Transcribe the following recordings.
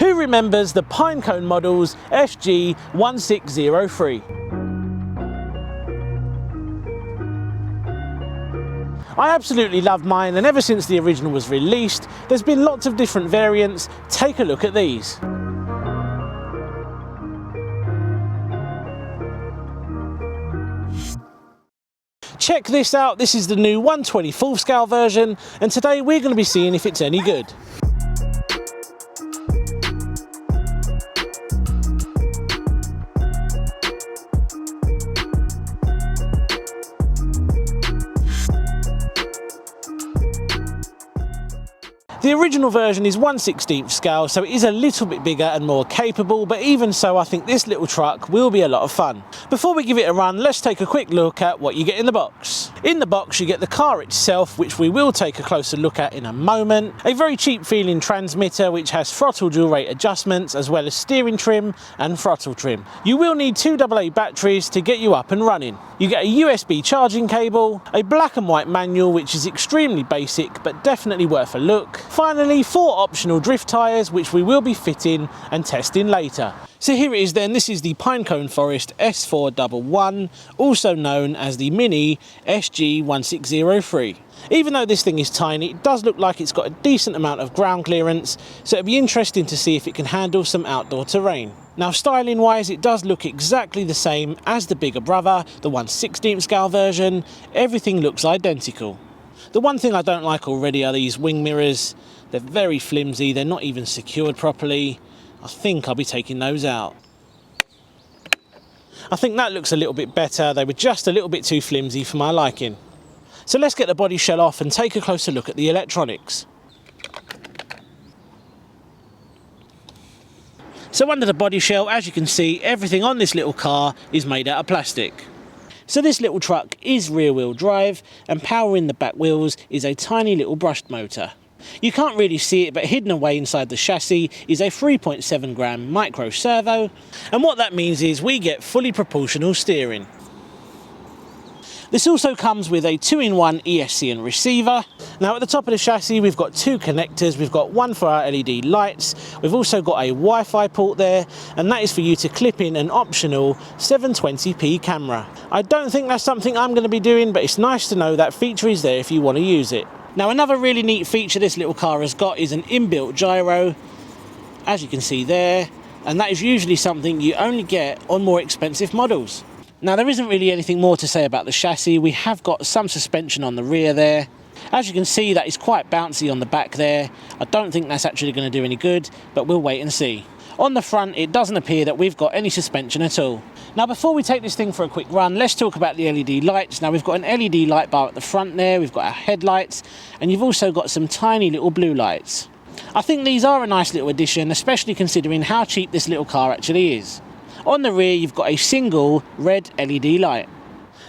Who remembers the Pinecone Models SG1603? I absolutely love mine, and ever since the original was released, there's been lots of different variants. Take a look at these. Check this out, this is the new 1/24 scale version, and today we're going to be seeing if it's any good. The original version is 1/16 scale, so it is a little bit bigger and more capable, but even so I think this little truck will be a lot of fun. Before we give it a run, let's take a quick look at what you get in the box. In the box you get the car itself, which we will take a closer look at in a moment, a very cheap feeling transmitter which has throttle dual rate adjustments as well as steering trim and throttle trim. You will need 2 AA batteries to get you up and running. You get a USB charging cable, a black and white manual which is extremely basic but definitely worth a look. Finally, 4 optional drift tyres which we will be fitting and testing later. So here it is then, this is the Pinecone Forest S411, also known as the Mini SG1603. Even though this thing is tiny, it does look like it's got a decent amount of ground clearance, so it'll be interesting to see if it can handle some outdoor terrain. Now styling wise, it does look exactly the same as the bigger brother, the 1/16 scale version. Everything looks identical. The one thing I don't like already are these wing mirrors. They're very flimsy, they're not even secured properly. I think I'll be taking those out. I think that looks a little bit better. They were just a little bit too flimsy for my liking. So let's get the body shell off and take a closer look at the electronics. So under the body shell, as you can see, everything on this little car is made out of plastic. So this little truck is rear wheel drive, and powering the back wheels is a tiny little brushed motor. You can't really see it, but hidden away inside the chassis is a 3.7 gram micro servo, and what that means is we get fully proportional steering. This also comes with a 2-in-1 ESC and receiver. Now at the top of the chassis we've got 2 connectors. We've got one for our LED lights, we've also got a Wi-Fi port there, and that is for you to clip in an optional 720p camera. I don't think that's something I'm going to be doing, but it's nice to know that feature is there if you want to use it. Now another really neat feature this little car has got is an inbuilt gyro, as you can see there, and that is usually something you only get on more expensive models. Now there isn't really anything more to say about the chassis. We have got some suspension on the rear there. As you can see, that is quite bouncy on the back there. I don't think that's actually going to do any good, but we'll wait and see. On the front, it doesn't appear that we've got any suspension at all. Now before we take this thing for a quick run, let's talk about the LED lights. Now we've got an LED light bar at the front there, we've got our headlights, and you've also got some tiny little blue lights. I think these are a nice little addition, especially considering how cheap this little car actually is. On the rear, you've got a single red LED light.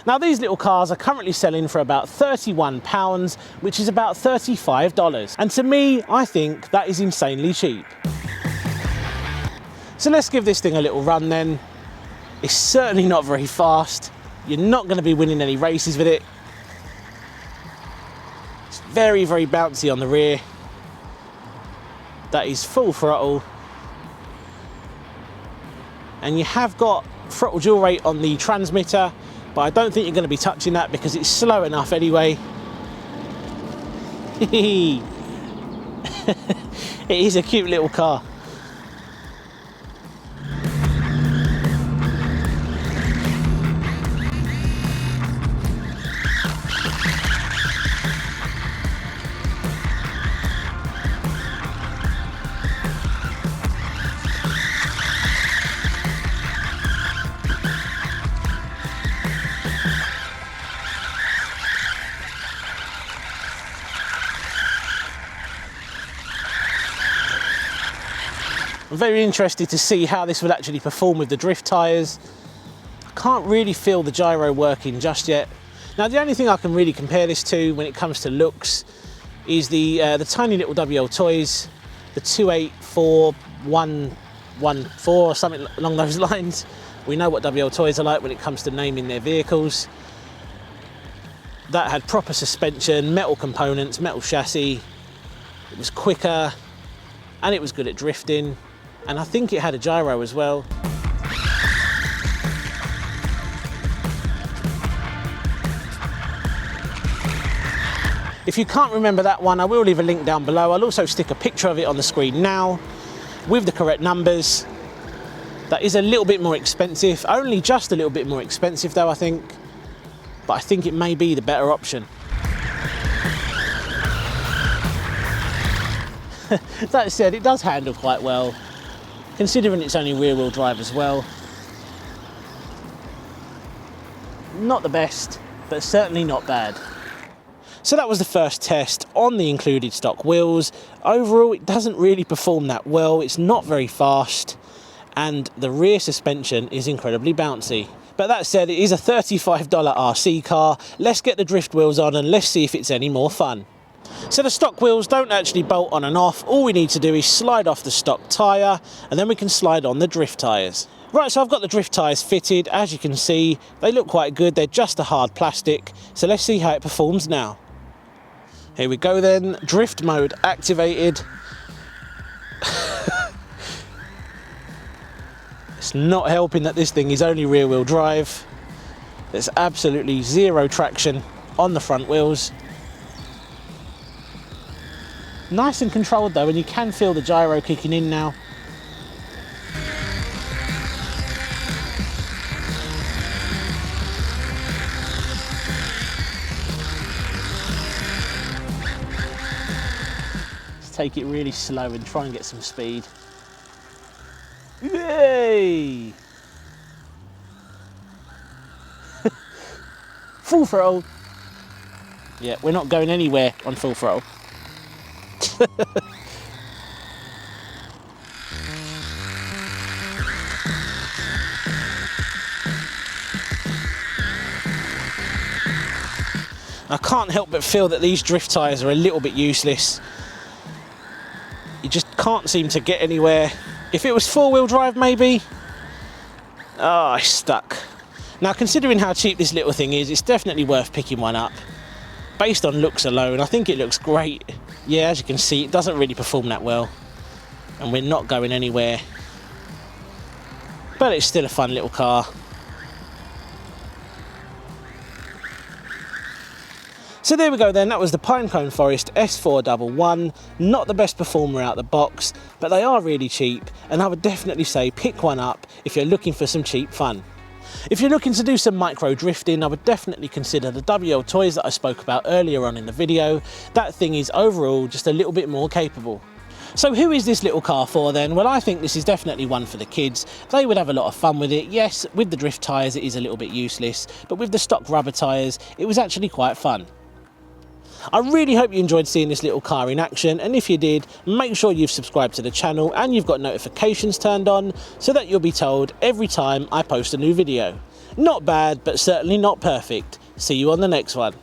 Now these little cars are currently selling for about £31, which is about $35. And to me, I think that is insanely cheap. So let's give this thing a little run then. It's certainly not very fast. You're not going to be winning any races with it. It's very, very bouncy on the rear. That is full throttle. And you have got throttle dual rate on the transmitter, but I don't think you're going to be touching that because it's slow enough anyway. It is a cute little car. I'm very interested to see how this will actually perform with the drift tyres. I can't really feel the gyro working just yet. Now the only thing I can really compare this to when it comes to looks is the tiny little WL toys, the 284-114 or something along those lines. We know what WL toys are like when it comes to naming their vehicles. That had proper suspension, metal components, metal chassis. It was quicker and it was good at drifting. and I think it had a gyro as well. If you can't remember that one, I will leave a link down below. I'll also stick a picture of it on the screen now with the correct numbers. That is a little bit more expensive, only just a little bit more expensive though, I think. But I think it may be the better option. That said, it does handle quite well, considering it's only rear-wheel drive as well. Not the best, but certainly not bad. So that was the first test on the included stock wheels. Overall, it doesn't really perform that well. It's not very fast, and the rear suspension is incredibly bouncy. But that said, it is a $35 RC car. Let's get the drift wheels on and let's see if it's any more fun. So the stock wheels don't actually bolt on and off. All we need to do is slide off the stock tyre, and then we can slide on the drift tyres. Right, so I've got the drift tyres fitted. As you can see, they look quite good. They're just a hard plastic. So let's see how it performs now. Here we go then, drift mode activated. It's not helping that this thing is only rear wheel drive. There's absolutely zero traction on the front wheels. Nice and controlled though, and you can feel the gyro kicking in now. Take it really slow and try and get some speed. Yay! Full throttle. Yeah, we're not going anywhere on full throttle. I can't help but feel that these drift tyres are a little bit useless. You just can't seem to get anywhere. If it was four-wheel drive, maybe. Oh, I stuck. Now, considering how cheap this little thing is, it's definitely worth picking one up. Based on looks alone, I think it looks great. Yeah, as you can see, it doesn't really perform that well. And we're not going anywhere. But it's still a fun little car. So there we go then, that was the Pinecone Forest S411, not the best performer out the box, but they are really cheap, and I would definitely say pick one up if you're looking for some cheap fun. If you're looking to do some micro drifting, I would definitely consider the WL Toys that I spoke about earlier on in the video. That thing is overall just a little bit more capable. So who is this little car for then? Well, I think this is definitely one for the kids. They would have a lot of fun with it. Yes, with the drift tyres it is a little bit useless, but with the stock rubber tyres it was actually quite fun. I really hope you enjoyed seeing this little car in action, and if you did, make sure you've subscribed to the channel and you've got notifications turned on so that you'll be told every time I post a new video. Not bad, but certainly not perfect. See you on the next one.